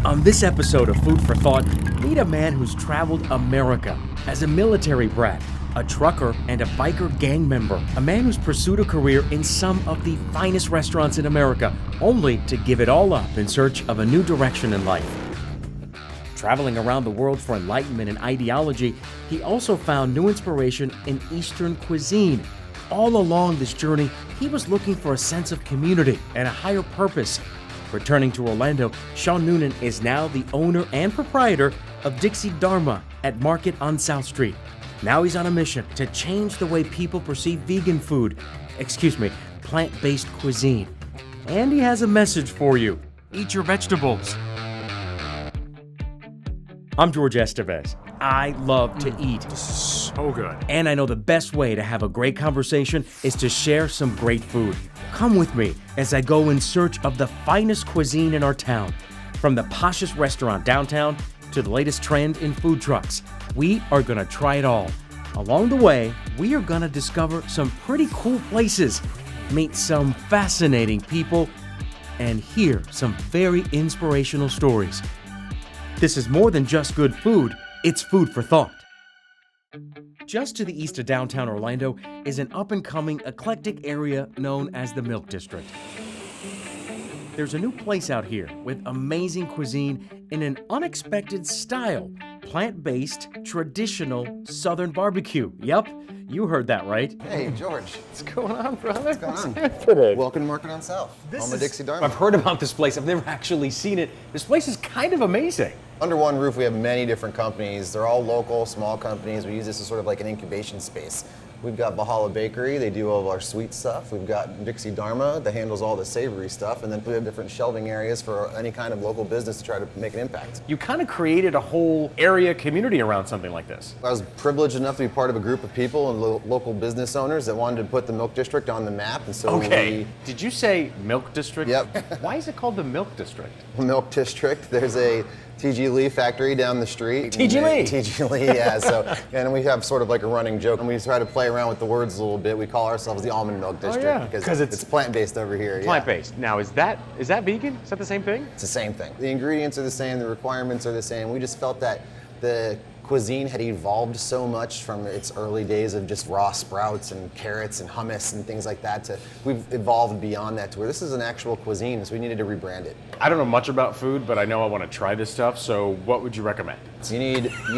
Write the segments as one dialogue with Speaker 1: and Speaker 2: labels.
Speaker 1: On this episode of Food for Thought, meet a man who's traveled America as a military brat, a trucker, and a biker gang member. A man who's pursued a career in some of the finest restaurants in America, only to give it all up in search of a new direction in life. Traveling around the world for enlightenment and ideology, he also found new inspiration in Eastern cuisine. All along this journey, he was looking for a sense of community and a higher purpose. Returning to Orlando, Sean Noonan is now the owner and proprietor of Dixie Dharma at Market on South Street. Now he's on a mission to change the way people perceive plant-based cuisine. And he has a message for you. Eat your vegetables. I'm Jorge Estevez. I love to eat.
Speaker 2: So good.
Speaker 1: And I know the best way to have a great conversation is to share some great food. Come with me as I go in search of the finest cuisine in our town. From the poshest restaurant downtown to the latest trend in food trucks, we are gonna try it all. Along the way, we are gonna discover some pretty cool places, meet some fascinating people, and hear some very inspirational stories. This is more than just good food, it's food for thought. Just to the east of downtown Orlando is an up-and-coming eclectic area known as the Milk District. There's a new place out here with amazing cuisine in an unexpected style. Plant-based, traditional Southern barbecue. Yup, you heard that right.
Speaker 3: Hey, George.
Speaker 1: What's going on, brother?
Speaker 3: What's going on?
Speaker 1: Happening?
Speaker 3: Welcome to Market on South, home of Dixie Dharma.
Speaker 1: I've heard about this place. I've never actually seen it. This place is kind of amazing.
Speaker 3: Under one roof, we have many different companies. They're all local, small companies. We use this as sort of like an incubation space. We've got Valhalla Bakery, they do all of our sweet stuff. We've got Dixie Dharma that handles all the savory stuff. And then we have different shelving areas for any kind of local business to try to make an impact.
Speaker 2: You kind of created a whole area community around something like this.
Speaker 3: I was privileged enough to be part of a group of people and local business owners that wanted to put the Milk District on the map. And so
Speaker 2: Did you say Milk District?
Speaker 3: Yep.
Speaker 2: Why is it called the Milk District?
Speaker 3: Milk District, there's a T.G. Lee factory down the street.
Speaker 2: T.G. Lee?
Speaker 3: T.G. Lee, yeah. So, and we have sort of like a running joke, and we try to play around with the words a little bit. We call ourselves the Almond Milk District
Speaker 2: yeah.
Speaker 3: because it's plant-based over here.
Speaker 2: Plant-based. Now, is that vegan? Is that the same thing?
Speaker 3: It's the same thing. The ingredients are the same, the requirements are the same. We just felt that the cuisine had evolved so much from its early days of just raw sprouts and carrots and hummus and things like that to we've evolved beyond that to where this is an actual cuisine, so we needed to rebrand it.
Speaker 2: I don't know much about food, but I know I want to try this stuff, so what would you recommend?
Speaker 3: So you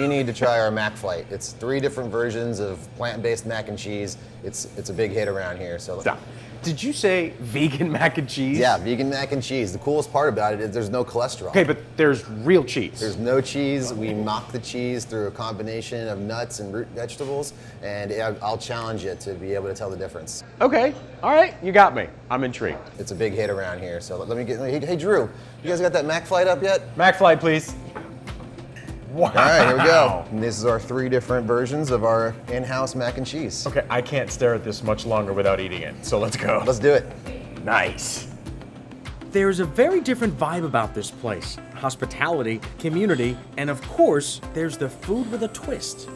Speaker 3: need to try our Mac Flight. It's 3 different versions of plant-based mac and cheese. It's a big hit around here. So
Speaker 2: Stop. Did you say vegan mac and cheese?
Speaker 3: Yeah, vegan mac and cheese. The coolest part about it is there's no cholesterol.
Speaker 2: Okay, but there's real cheese.
Speaker 3: There's no cheese. We mock the cheese through a combination of nuts and root vegetables, and I'll challenge you to be able to tell the difference.
Speaker 2: Okay, all right, you got me. I'm intrigued.
Speaker 3: It's a big hit around here. So let me get. Hey Drew, you guys got that Mac Flight up yet?
Speaker 2: Mac Flight, please. Wow.
Speaker 3: All right, here we go. And this is our 3 different versions of our in-house mac and cheese.
Speaker 2: Okay, I can't stare at this much longer without eating it, so let's go.
Speaker 3: Let's do it.
Speaker 2: Nice.
Speaker 1: There's a very different vibe about this place. Hospitality, community, and of course, there's the food with a twist.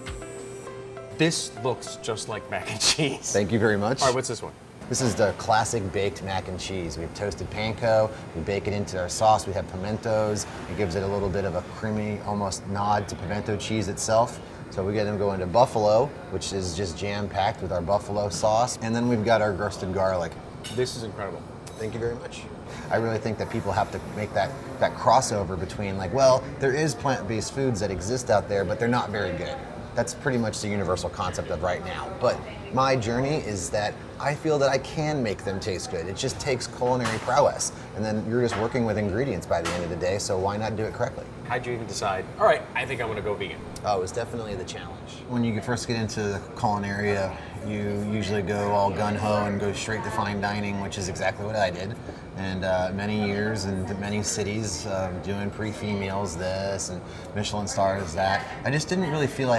Speaker 2: This looks just like mac and cheese.
Speaker 3: Thank you very much.
Speaker 2: All right, what's this one?
Speaker 3: This is the classic baked mac and cheese. We have toasted panko, we bake it into our sauce, we have pimentos. It gives it a little bit of a creamy, almost nod to pimento cheese itself. So we get them going to buffalo, which is just jam-packed with our buffalo sauce. And then we've got our roasted garlic.
Speaker 2: This is incredible.
Speaker 3: Thank you very much. I really think that people have to make that crossover between like, well, there is plant-based foods that exist out there, but they're not very good. That's pretty much the universal concept of right now. But my journey is that I feel that I can make them taste good. It just takes culinary prowess. And then you're just working with ingredients by the end of the day, so why not do it correctly?
Speaker 2: How'd you even decide, all right, I think I want to go vegan?
Speaker 3: Oh, it was definitely the challenge. When you first get into the culinary, you usually go all gun-ho and go straight to fine dining, which is exactly what I did. And many years and many cities doing pre-fee meals, this, and Michelin stars, that. I just didn't really feel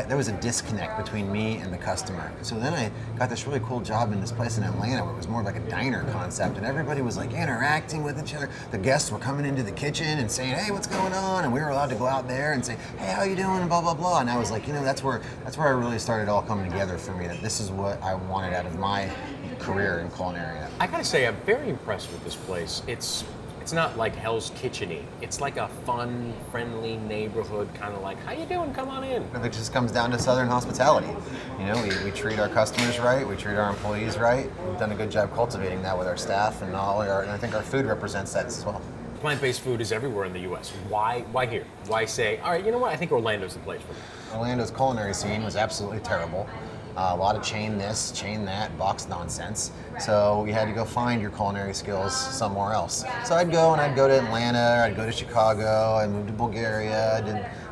Speaker 3: there was a disconnect between me and the customer. So then I got this really cool job in this place in Atlanta where it was more like a diner concept, and everybody was like interacting with each other. The guests were coming into the kitchen and saying, hey, what's going on? And we were allowed to go out there and say, hey, how you doing? And blah, blah, blah. And I was like, that's where I really started all coming together for me, that this is what I wanted out of my career in culinary.
Speaker 2: I gotta say, I'm very impressed with this place. It's It's not like Hell's Kitchen-y. It's like a fun, friendly neighborhood, kind of like, how you doing? Come on in.
Speaker 3: It just comes down to Southern hospitality. You know, we treat our customers right, we treat our employees right. We've done a good job cultivating that with our staff, and and I think our food represents that as well.
Speaker 2: Plant-based food is everywhere in the U.S. Why here? Why say, all right, you know what? I think Orlando's the place for me.
Speaker 3: Orlando's culinary scene was absolutely terrible. A lot of chain this, chain that, box nonsense. So you had to go find your culinary skills somewhere else. So I'd go to Atlanta, I'd go to Chicago, I moved to Bulgaria,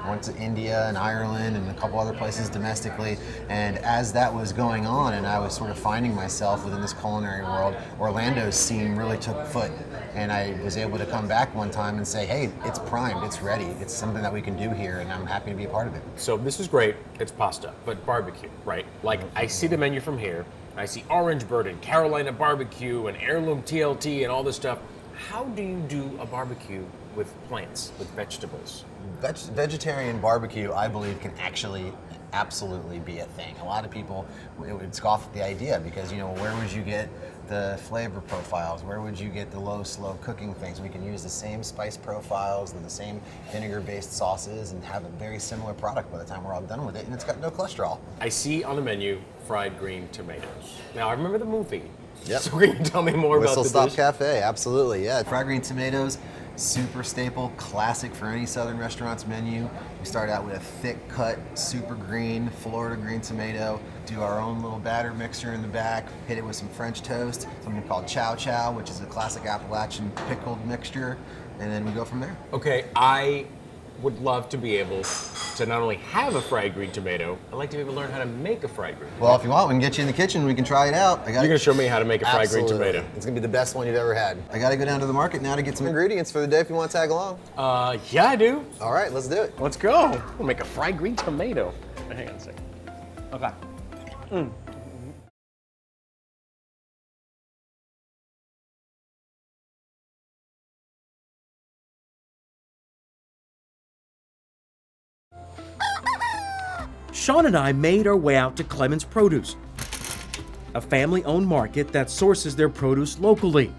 Speaker 3: I went to India and Ireland and a couple other places domestically. And as that was going on and I was sort of finding myself within this culinary world, Orlando's scene really took foot. And I was able to come back one time and say, hey, it's primed, it's ready, it's something that we can do here, and I'm happy to be a part of it.
Speaker 2: So this is great, it's pasta, but barbecue, right? Like, I see the menu from here, I see orange bird and Carolina barbecue and heirloom TLT and all this stuff. How do you do a barbecue with plants, with vegetables?
Speaker 3: Vegetarian barbecue, I believe, can actually absolutely be a thing. A lot of people would scoff at the idea because, you know, where would you get the flavor profiles? Where would you get the low, slow cooking things? We can use the same spice profiles and the same vinegar-based sauces and have a very similar product by the time we're all done with it, and it's got no cholesterol.
Speaker 2: I see on the menu fried green tomatoes. Now, I remember the movie.
Speaker 3: Yep.
Speaker 2: So can you tell me more about the
Speaker 3: Whistle Stop
Speaker 2: dish?
Speaker 3: Cafe, absolutely, yeah. Fried green tomatoes, super staple, classic for any Southern restaurant's menu. We start out with a thick cut, super green, Florida green tomato, do our own little batter mixture in the back, hit it with some French toast, something called chow chow, which is a classic Appalachian pickled mixture, and then we go from there.
Speaker 2: Okay, I would love to be able to not only have a fried green tomato, I'd like to be able to learn how to make a fried green tomato.
Speaker 3: Well, if you want, we can get you in the kitchen, we can try it out.
Speaker 2: You're gonna show me how to make a fried green
Speaker 3: Absolutely.
Speaker 2: tomato.
Speaker 3: It's gonna be the best one you've ever had. I gotta go down to the market now to get some ingredients for the day if you want to tag along.
Speaker 2: Yeah, I do.
Speaker 3: All right, let's do it.
Speaker 2: Let's go. We'll make a fried green tomato. Hang on a second. Okay.
Speaker 1: Sean and I made our way out to Clemens Produce, a family-owned market that sources their produce locally.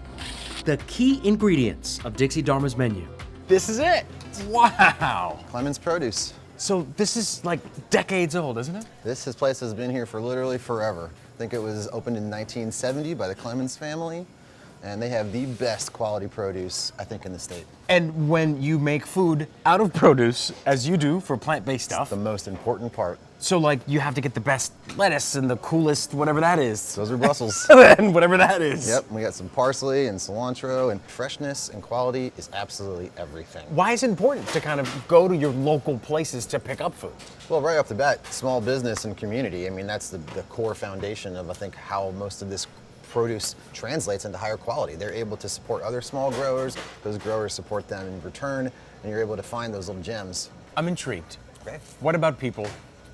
Speaker 1: The key ingredients of Dixie Dharma's menu.
Speaker 2: This is it. Wow.
Speaker 3: Clemens Produce.
Speaker 2: So this is like decades old, isn't it?
Speaker 3: This place has been here for literally forever. I think it was opened in 1970 by the Clemens family, and they have the best quality produce, I think, in the state.
Speaker 2: And when you make food out of produce, as you do for plant-based stuff,
Speaker 3: The most important part.
Speaker 2: so like you have to get the best lettuce and the coolest whatever that is.
Speaker 3: Those are Brussels.
Speaker 2: And whatever that is.
Speaker 3: Yep, we got some parsley and cilantro, and freshness and quality is absolutely everything.
Speaker 2: Why is it important to kind of go to your local places to pick up food?
Speaker 3: Well, right off the bat, small business and community. I mean, that's the core foundation of, I think, how most of this produce translates into higher quality. They're able to support other small growers, those growers support them in return, and you're able to find those little gems.
Speaker 2: I'm intrigued.
Speaker 3: Okay.
Speaker 2: What about people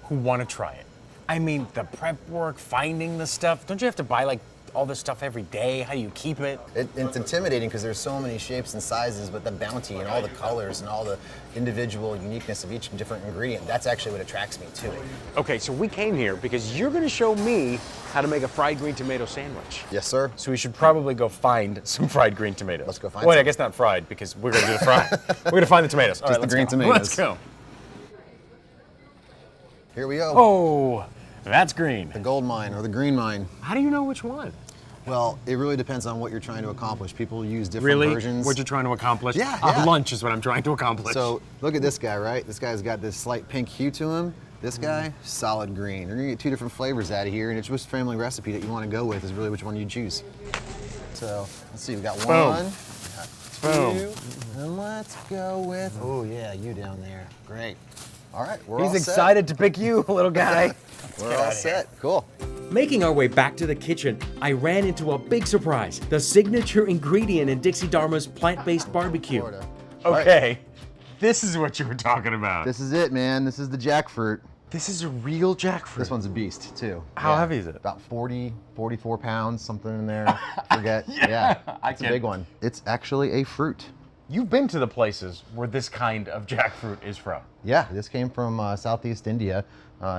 Speaker 2: who want to try it? I mean, the prep work, finding the stuff. Don't you have to buy like all this stuff every day? How do you keep it?
Speaker 3: It's intimidating because there's so many shapes and sizes, but the bounty and all the colors and all the individual uniqueness of each different ingredient, that's actually what attracts me to it.
Speaker 2: Okay, so we came here because you're going to show me how to make a fried green tomato sandwich.
Speaker 3: Yes, sir.
Speaker 2: So we should probably go find some fried green tomatoes.
Speaker 3: Let's go find
Speaker 2: Wait, I
Speaker 3: some.
Speaker 2: guess not fried because we're going to do the fried. We're going to find the tomatoes. All
Speaker 3: Just
Speaker 2: right,
Speaker 3: the
Speaker 2: let's
Speaker 3: green
Speaker 2: go.
Speaker 3: tomatoes.
Speaker 2: Let's go.
Speaker 3: Here we go.
Speaker 2: Oh, that's green.
Speaker 3: The gold mine or the green mine.
Speaker 2: How do you know which one?
Speaker 3: Well, it really depends on what you're trying to accomplish. People use different versions.
Speaker 2: What you're trying to accomplish?
Speaker 3: Yeah, yeah.
Speaker 2: Lunch is what I'm trying to accomplish.
Speaker 3: So look at this guy, right? This guy's got this slight pink hue to him. This guy, solid green. You're gonna get two different flavors out of here, and it's just family recipe that you want to go with is really which one you choose. So let's see, we got one, we got two, and let's go with. Oh yeah, you down there. Great. All right, we're all
Speaker 2: He's
Speaker 3: set.
Speaker 2: excited to pick you, little guy.
Speaker 3: We're all set. Cool.
Speaker 1: Making our way back to the kitchen, I ran into a big surprise, the signature ingredient in Dixie Dharma's plant-based barbecue.
Speaker 3: Florida.
Speaker 2: Okay, this is what you were talking about.
Speaker 3: This is it, man. This is the jackfruit.
Speaker 2: This is a real jackfruit.
Speaker 3: This one's a beast, too.
Speaker 2: How heavy is it?
Speaker 3: About 40, 44 pounds, something in there. Forget. Yeah. It's a big one. It's actually a fruit.
Speaker 2: You've been to the places where this kind of jackfruit is from.
Speaker 3: Yeah, this came from Southeast India.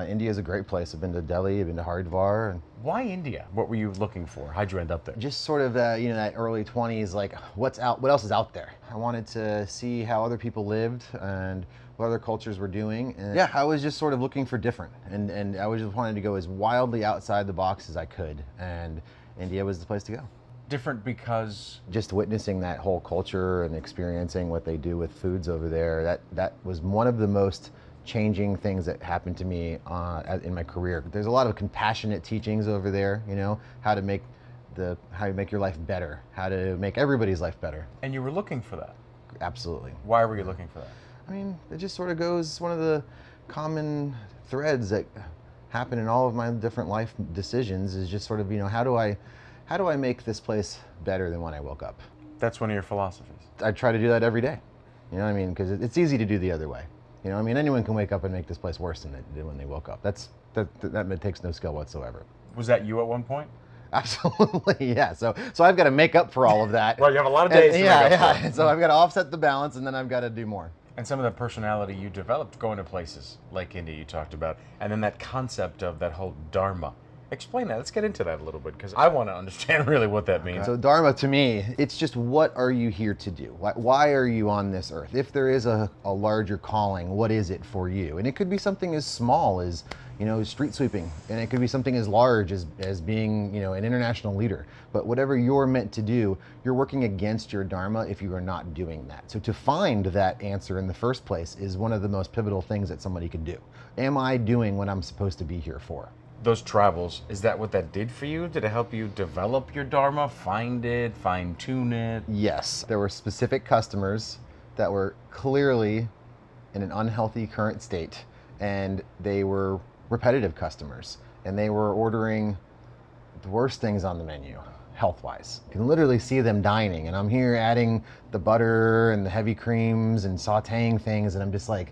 Speaker 3: India is a great place. I've been to Delhi, I've been to Haridwar. And
Speaker 2: Why India? What were you looking for? How'd you end up there?
Speaker 3: just sort of, that early 20s, like, what else is out there? I wanted to see how other people lived and what other cultures were doing. And yeah, I was just sort of looking for different. And I was just wanting to go as wildly outside the box as I could. And India was the place to go.
Speaker 2: Different because
Speaker 3: Just witnessing that whole culture and experiencing what they do with foods over there, that was one of the most changing things that happened to me in my career. There's a lot of compassionate teachings over there, how to make your life better, how to make everybody's life better.
Speaker 2: And you were looking for that.
Speaker 3: Absolutely.
Speaker 2: Why were you looking for that?
Speaker 3: I mean, it just sort of goes, one of the common threads that happen in all of my different life decisions is just sort of, how do I make this place better than when I woke up?
Speaker 2: That's one of your philosophies.
Speaker 3: I try to do that every day. You know what I mean? Because it's easy to do the other way. Anyone can wake up and make this place worse than they did when they woke up. That takes no skill whatsoever.
Speaker 2: Was that you at one point?
Speaker 3: Absolutely, yeah. So I've got to make up for all of that.
Speaker 2: Well, you have a lot of days to make up for it.
Speaker 3: And so I've got to offset the balance, and then I've got to do more.
Speaker 2: And some of the personality you developed going to places like India you talked about, and then that concept of that whole dharma. Explain that. Let's get into that a little bit, because I want to understand really what that means.
Speaker 3: So dharma, to me, it's just, what are you here to do? Why are you on this earth? If there is a larger calling, what is it for you? And it could be something as small as, street sweeping. And it could be something as large as being, an international leader. But whatever you're meant to do, you're working against your dharma if you are not doing that. So to find that answer in the first place is one of the most pivotal things that somebody could do. Am I doing what I'm supposed to be here for?
Speaker 2: Those travels, is that what that did for you? Did it help you develop your dharma, find it, fine-tune it?
Speaker 3: Yes. There were specific customers that were clearly in an unhealthy current state, and they were repetitive customers, and they were ordering the worst things on the menu, health-wise. You can literally see them dining, and I'm here adding the butter and the heavy creams and sauteing things, and I'm just like,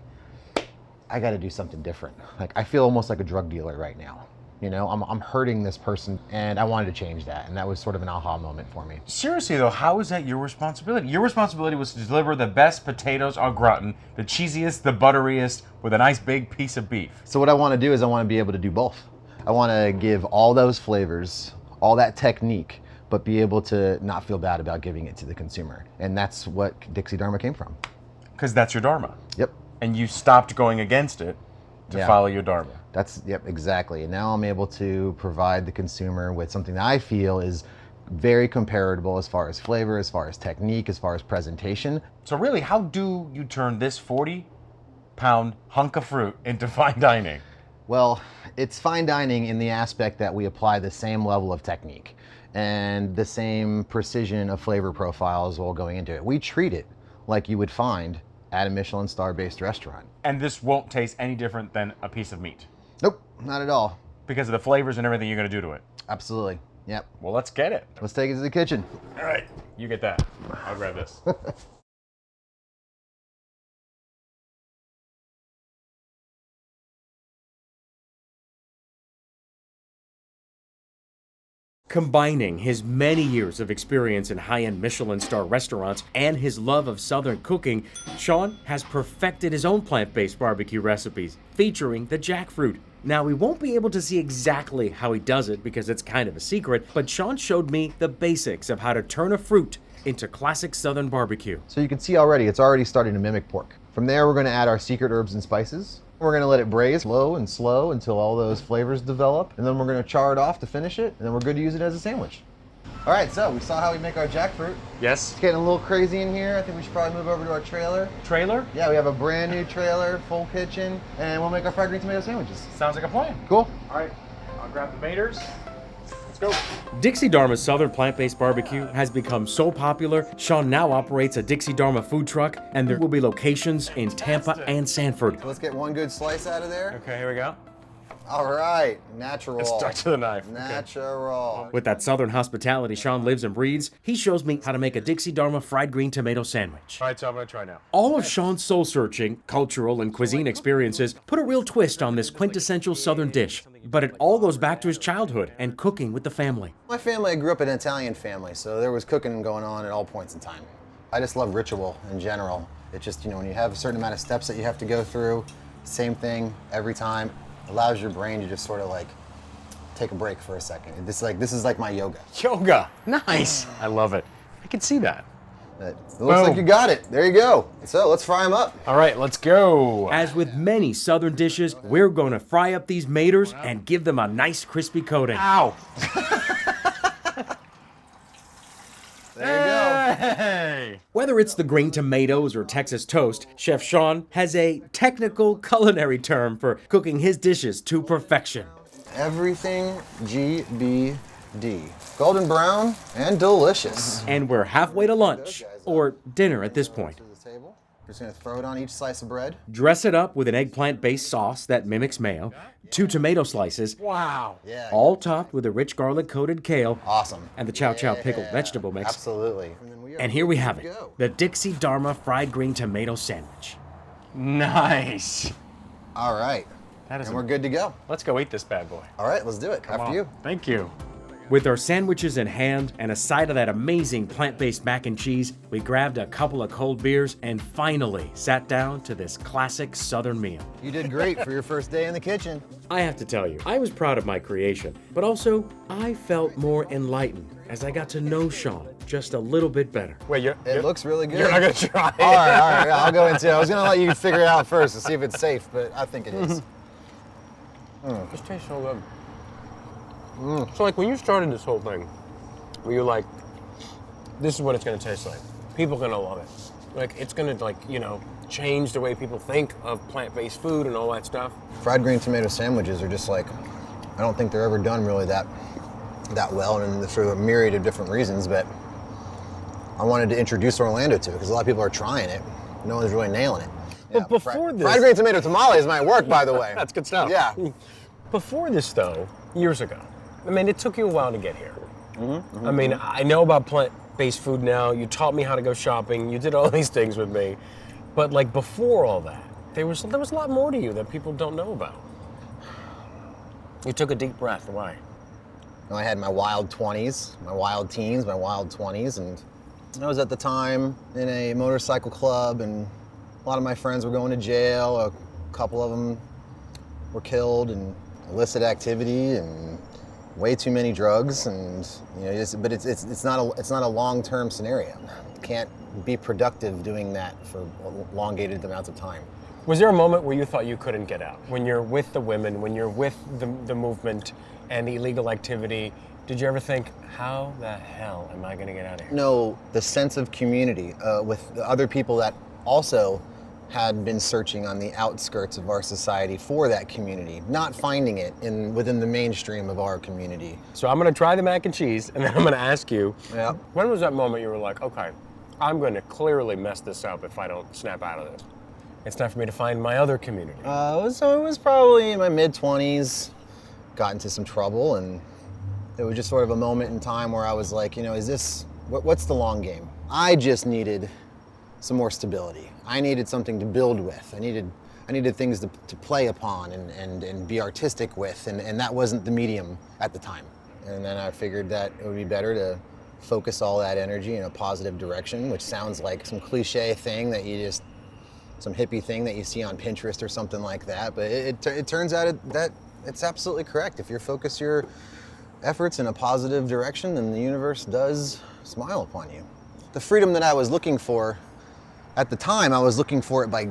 Speaker 3: I got to do something different. Like, I feel almost like a drug dealer right now. I'm hurting this person, and I wanted to change that, and that was sort of an aha moment for me.
Speaker 2: Seriously though, how is that your responsibility? Your responsibility was to deliver the best potatoes au gratin, the cheesiest, the butteriest, with a nice big piece of beef.
Speaker 3: So what I want to do is I want to be able to do both. I want to give all those flavors, all that technique, but be able to not feel bad about giving it to the consumer. And that's what Dixie Dharma came from.
Speaker 2: Because that's your dharma.
Speaker 3: Yep.
Speaker 2: And you stopped going against it to follow your dharma.
Speaker 3: Yep, exactly. And now I'm able to provide the consumer with something that I feel is very comparable as far as flavor, as far as technique, as far as presentation.
Speaker 2: So really, how do you turn this 40-pound hunk of fruit into fine dining?
Speaker 3: Well, it's fine dining in the aspect that we apply the same level of technique and the same precision of flavor profiles while going into it. We treat it like you would find at a Michelin star-based restaurant.
Speaker 2: And this won't taste any different than a piece of meat?
Speaker 3: Nope, not at all.
Speaker 2: Because of the flavors and everything you're going to do to it?
Speaker 3: Absolutely, yep.
Speaker 2: Well, let's get it.
Speaker 3: Let's take it to the kitchen.
Speaker 2: All right, you get that. I'll grab this.
Speaker 1: Combining his many years of experience in high-end Michelin star restaurants and his love of Southern cooking, Sean has perfected his own plant-based barbecue recipes featuring the jackfruit. Now, we won't be able to see exactly how he does it because it's kind of a secret, but Sean showed me the basics of how to turn a fruit into classic Southern barbecue.
Speaker 3: So you can see already, it's already starting to mimic pork. From there, we're going to add our secret herbs and spices. We're going to let it braise low and slow until all those flavors develop, and then we're going to char it off to finish it, and then we're good to use it as a sandwich. All right, so we saw how we make our jackfruit.
Speaker 2: Yes.
Speaker 3: It's getting a little crazy in here. I think we should probably move over to our trailer.
Speaker 2: Trailer?
Speaker 3: Yeah, we have a brand new trailer, full kitchen, and we'll make our fried green tomato sandwiches.
Speaker 2: Sounds like a plan.
Speaker 3: Cool.
Speaker 2: All right, I'll grab the maters. Let's go.
Speaker 1: Dixie Dharma's Southern plant-based barbecue has become so popular, Sean now operates a Dixie Dharma food truck, and there will be locations in Tampa and Sanford.
Speaker 3: So let's get one good slice out of there.
Speaker 2: Okay, here we go.
Speaker 3: All right, natural.
Speaker 2: Let's start to the knife.
Speaker 3: Natural.
Speaker 1: With that Southern hospitality Sean lives and breathes, he shows me how to make a Dixie Dharma fried green tomato sandwich.
Speaker 2: All right, so I'm going to try now.
Speaker 1: All of Sean's soul-searching, cultural, and cuisine experiences put a real twist on this quintessential Southern dish. But it all goes back to his childhood and cooking with the family.
Speaker 3: My family, I grew up in an Italian family, so there was cooking going on at all points in time. I just love ritual in general. It's just, when you have a certain amount of steps that you have to go through, same thing every time, allows your brain to just sort of like take a break for a second. This is like my yoga.
Speaker 2: Yoga. Nice. I love it. I can see that.
Speaker 3: It looks like you got it. There you go. So let's fry them up.
Speaker 2: All right, let's go.
Speaker 1: As with many southern dishes, we're going to fry up these maters and give them a nice crispy coating.
Speaker 2: Ow.
Speaker 3: There you go.
Speaker 2: Hey.
Speaker 1: Whether it's the green tomatoes or Texas toast, Chef Sean has a technical culinary term for cooking his dishes to perfection.
Speaker 3: Everything GBD. Golden brown and delicious.
Speaker 1: And we're halfway to lunch, or dinner at this point.
Speaker 3: To the table. Just gonna throw it on each slice of bread.
Speaker 1: Dress it up with an eggplant-based sauce that mimics mayo, 2 tomato slices,
Speaker 2: Wow.
Speaker 3: Yeah.
Speaker 1: all topped with a rich garlic-coated kale,
Speaker 3: Awesome.
Speaker 1: and the chow chow pickled
Speaker 3: Yeah,
Speaker 1: vegetable mix.
Speaker 3: Absolutely.
Speaker 1: And here we have it,
Speaker 3: Go.
Speaker 1: the Dixie Dharma fried green tomato sandwich.
Speaker 2: Nice.
Speaker 3: All right.
Speaker 2: That is
Speaker 3: And we're good to go.
Speaker 2: Let's go eat this bad boy.
Speaker 3: All right, let's do it.
Speaker 2: Come
Speaker 3: After
Speaker 2: on.
Speaker 3: you.
Speaker 2: Thank you.
Speaker 1: With our sandwiches in hand and a side of that amazing plant-based mac and cheese, we grabbed a couple of cold beers and finally sat down to this classic Southern meal.
Speaker 3: You did great for your first day in the kitchen.
Speaker 1: I have to tell you, I was proud of my creation, but also I felt more enlightened as I got to know Sean just a little bit better.
Speaker 2: Wait,
Speaker 3: It looks really good.
Speaker 2: You're not gonna try it.
Speaker 3: All right, yeah, I'll go into it. I was gonna let you figure it out first to see if it's safe, but I think it is.
Speaker 2: This tastes so good. So like when you started this whole thing, were you like, this is what it's gonna taste like. People are gonna love it. Like it's gonna change the way people think of plant-based food and all that stuff.
Speaker 3: Fried green tomato sandwiches are just like, I don't think they're ever done really that well, and for a myriad of different reasons, but I wanted to introduce Orlando to it because a lot of people are trying it. No one's really nailing it.
Speaker 2: But before this-
Speaker 3: fried green tomato tamales might work, by the way.
Speaker 2: That's good stuff.
Speaker 3: Yeah.
Speaker 2: Before this though, years ago, I mean, it took you a while to get here. I mean, I know about plant-based food now. You taught me how to go shopping. You did all these things with me. But like before all that, there was a lot more to you that people don't know about. You took a deep breath. Why?
Speaker 3: I had my wild 20s, my wild teens, my wild 20s, and I was at the time in a motorcycle club, and a lot of my friends were going to jail. A couple of them were killed, and illicit activity, and way too many drugs, and but it's not a long-term scenario. You can't be productive doing that for elongated amounts of time.
Speaker 2: Was there a moment where you thought you couldn't get out? When you're with the women, when you're with the movement and the illegal activity, did you ever think, how the hell am I going to get out of here?
Speaker 3: No, the sense of community with the other people that also had been searching on the outskirts of our society for that community, not finding it within the mainstream of our community.
Speaker 2: So I'm going to try the mac and cheese, and then I'm going to ask you,
Speaker 3: Yeah.
Speaker 2: when was that moment you were like, okay, I'm going to clearly mess this up if I don't snap out of this? It's time for me to find my other community.
Speaker 3: So it was probably in my mid-20s, got into some trouble, and it was just sort of a moment in time where I was like, what's the long game? I just needed some more stability. I needed something to build with. I needed things to play upon and be artistic with, and that wasn't the medium at the time. And then I figured that it would be better to focus all that energy in a positive direction, which sounds like some cliche thing some hippie thing that you see on Pinterest or something like that, but it turns out that it's absolutely correct. If you focus your efforts in a positive direction, then the universe does smile upon you. The freedom that I was looking for at the time, I was looking for it by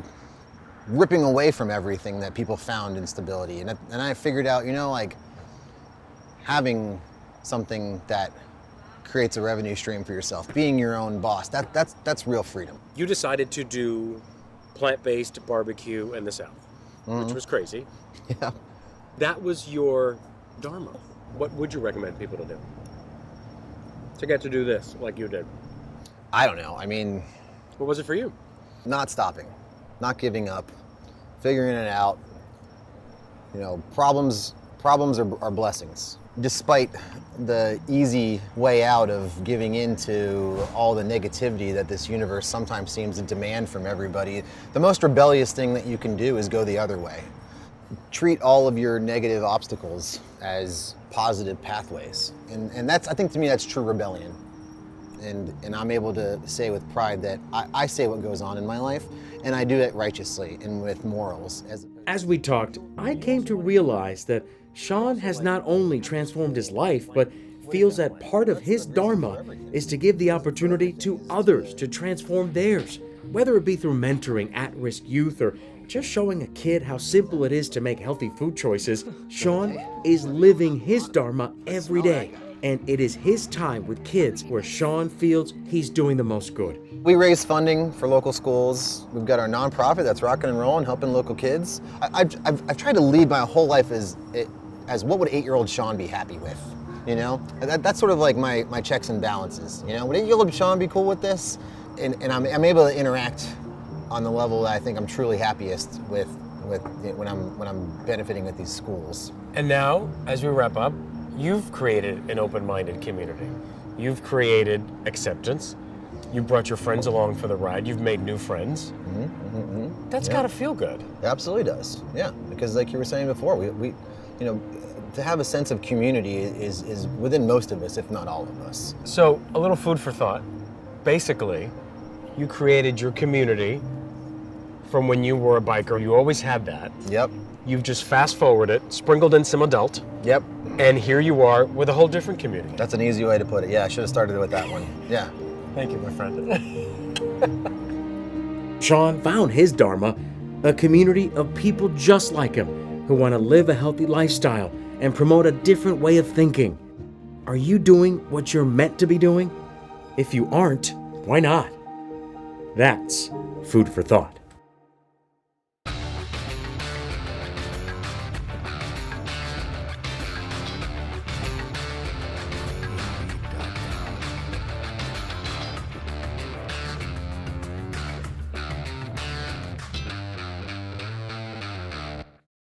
Speaker 3: ripping away from everything that people found in stability. And I figured out, having something that creates a revenue stream for yourself, being your own boss, that's real freedom.
Speaker 2: You decided to do plant-based barbecue in the South, which was crazy.
Speaker 3: Yeah.
Speaker 2: That was your dharma. What would you recommend people to do? To get to do this like you did.
Speaker 3: I don't know. I mean,
Speaker 2: What was it for you?
Speaker 3: not stopping, not giving up, figuring it out. Problems are blessings. Despite the easy way out of giving in to all the negativity that this universe sometimes seems to demand from everybody, the most rebellious thing that you can do is go the other way. Treat all of your negative obstacles as positive pathways. And I think to me that's true rebellion. and I'm able to say with pride that I say what goes on in my life, and I do it righteously and with morals.
Speaker 1: As we talked, I came to realize that Sean has not only transformed his life, but feels that part of his dharma is to give the opportunity to others to transform theirs. Whether it be through mentoring at-risk youth or just showing a kid how simple it is to make healthy food choices, Sean is living his dharma every day. And it is his time with kids where Sean feels he's doing the most good.
Speaker 3: We raise funding for local schools. We've got our nonprofit that's rocking and rolling, helping local kids. I've tried to lead my whole life as what would 8-year-old Sean be happy with, you know? That's sort of like my checks and balances, you know? Would 8-year-old Sean be cool with this? And I'm able to interact on the level that I think I'm truly happiest with when I'm benefiting with these schools.
Speaker 2: And now, as we wrap up, you've created an open-minded community. You've created acceptance. You brought your friends along for the ride. You've made new friends. That's got to feel good.
Speaker 3: It absolutely does. Yeah, because like you were saying before, we you know, to have a sense of community is within most of us, if not all of us.
Speaker 2: So, a little food for thought. Basically, you created your community from when you were a biker. You always had that.
Speaker 3: Yep.
Speaker 2: You've just fast forwarded, sprinkled in some adult.
Speaker 3: Yep.
Speaker 2: And here you are with a whole different community.
Speaker 3: That's an easy way to put it. Yeah, I should have started with that one. Yeah.
Speaker 2: Thank you, my friend.
Speaker 1: Sean found his dharma, a community of people just like him who want to live a healthy lifestyle and promote a different way of thinking. Are you doing what you're meant to be doing? If you aren't, why not? That's food for thought.